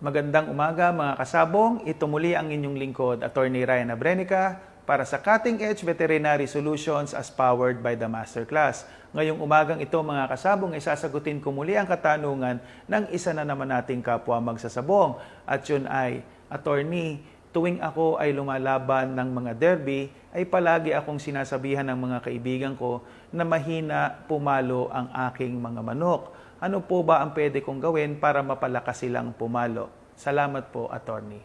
Magandang umaga mga kasabong. Ito muli ang inyong lingkod, Attorney Ryan Abrenica, para sa Cutting Edge Veterinary Solutions as powered by the Masterclass. Ngayong umagang ito mga kasabong ay sasagutin ko muli ang katanungan ng isa na naman nating kapwa magsasabong. At yun ay, Attorney, tuwing ako ay lumalaban ng mga derby, ay palagi akong sinasabihan ng mga kaibigan ko na mahina pumalo ang aking mga manok. Ano po ba ang pwede kong gawin para mapalakas silang pumalo? Salamat po, Attorney.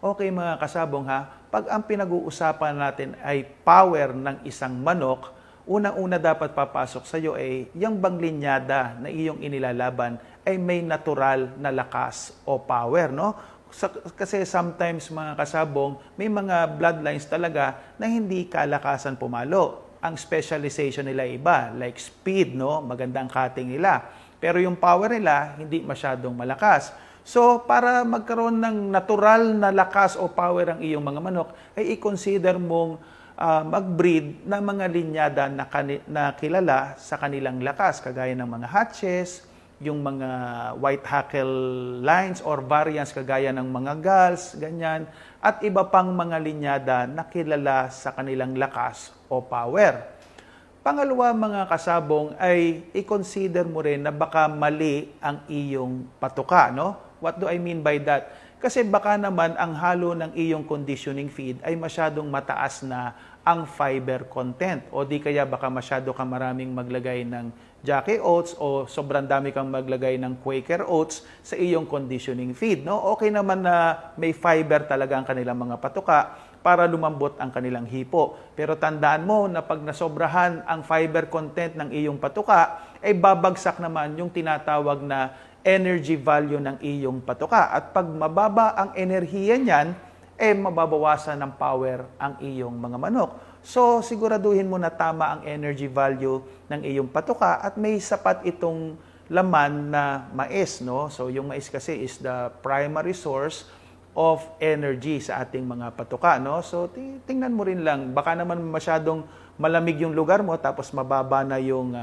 Okay mga kasabong ha, pag ang pinag-uusapan natin ay power ng isang manok, unang-una dapat papasok sa iyo ay yung bang linyada na iyong inilalaban ay may natural na lakas o power, no? Kasi sometimes mga kasabong, may mga bloodlines talaga na hindi kalakasan pumalo. Ang specialization nila iba, like speed, no? Magandang cutting nila. Pero yung power nila, hindi masyadong malakas. So, para magkaroon ng natural na lakas o power ang iyong mga manok, ay i-consider mong mag-breed ng mga linyada na kilala sa kanilang lakas, kagaya ng mga hatches, yung mga white hackle lines or variants kagaya ng mga galls, ganyan, at iba pang mga linyada na kilala sa kanilang lakas o power. Pangalawa mga kasabong ay i-consider mo rin na baka mali ang iyong patuka, no? What do I mean by that? Kasi baka naman ang halo ng iyong conditioning feed ay masyadong mataas na ang fiber content o di kaya baka masyado ka maraming maglagay ng Jackie Oats o sobrang dami kang maglagay ng Quaker Oats sa iyong conditioning feed, no? Okay naman na may fiber talaga ang kanilang mga patuka para lumambot ang kanilang hipo. Pero tandaan mo na pag nasobrahan ang fiber content ng iyong patuka, ay babagsak naman yung tinatawag na energy value ng iyong patuka. At pag mababa ang enerhiya niyan, mababawasan ng power ang iyong mga manok. So, siguraduhin mo na tama ang energy value ng iyong patuka at may sapat itong laman na mais, no? So, yung mais kasi is the primary source of energy sa ating mga patuka, no? So, tingnan mo rin lang, baka naman masyadong malamig yung lugar mo tapos mababa na yung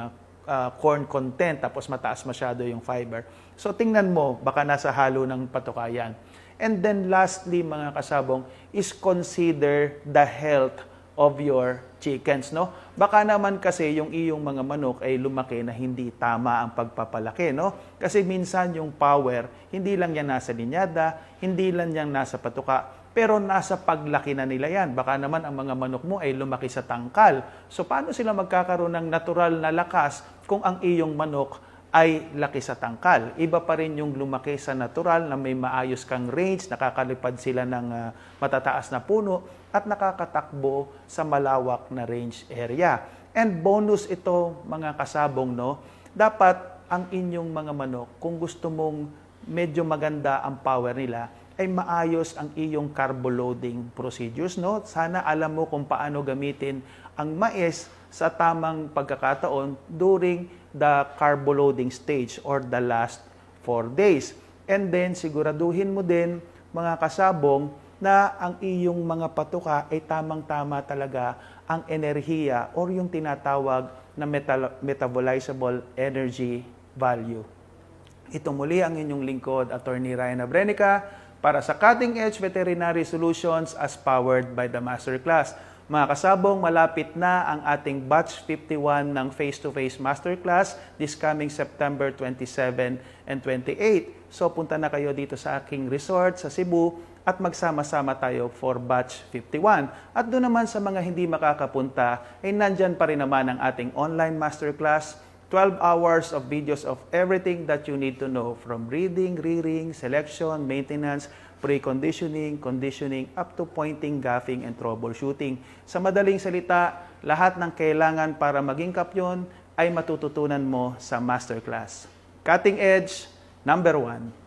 corn content tapos mataas masyado yung fiber. So, tingnan mo, baka nasa halo ng patuka yan. And then lastly, mga kasabong, is consider the health of your chickens, no? Baka naman kasi yung iyong mga manok ay lumaki na hindi tama ang pagpapalaki, no? Kasi minsan yung power, hindi lang yan nasa linyada, hindi lang yan nasa patuka, pero nasa paglaki na nila yan. Baka naman ang mga manok mo ay lumaki sa tangkal. So paano sila magkakaroon ng natural na lakas kung ang iyong manok ay laki sa tangkal? Iba pa rin yung lumaki sa natural na may maayos kang range, nakakalipad sila ng matataas na puno at nakakatakbo sa malawak na range area. And bonus ito mga kasabong, no? Dapat ang inyong mga manok, kung gusto mong medyo maganda ang power nila, ay maayos ang iyong carbo loading procedures, no? Sana alam mo kung paano gamitin ang mais sa tamang pagkakataon during the carbo loading stage or the last 4 days. And then, siguraduhin mo din, mga kasabong, na ang iyong mga patuka ay tamang-tama talaga ang enerhiya or yung tinatawag na metabolizable energy value. Ito muli ang inyong lingkod, Attorney Ryan Abrenica, para sa Cutting Edge Veterinary Solutions as powered by the Masterclass. Mga kasabong, malapit na ang ating Batch 51 ng Face-to-Face Masterclass this coming September 27 and 28. So punta na kayo dito sa aking resort sa Cebu at magsama-sama tayo for Batch 51. At doon naman sa mga hindi makakapunta, ay nandyan pa rin naman ang ating online masterclass, 12 hours of videos of everything that you need to know from breeding, rearing, selection, maintenance, preconditioning, conditioning, up to pointing, gaffing, and troubleshooting. Sa madaling salita, lahat ng kailangan para maging kapyon ay matututunan mo sa masterclass. Cutting Edge, #1.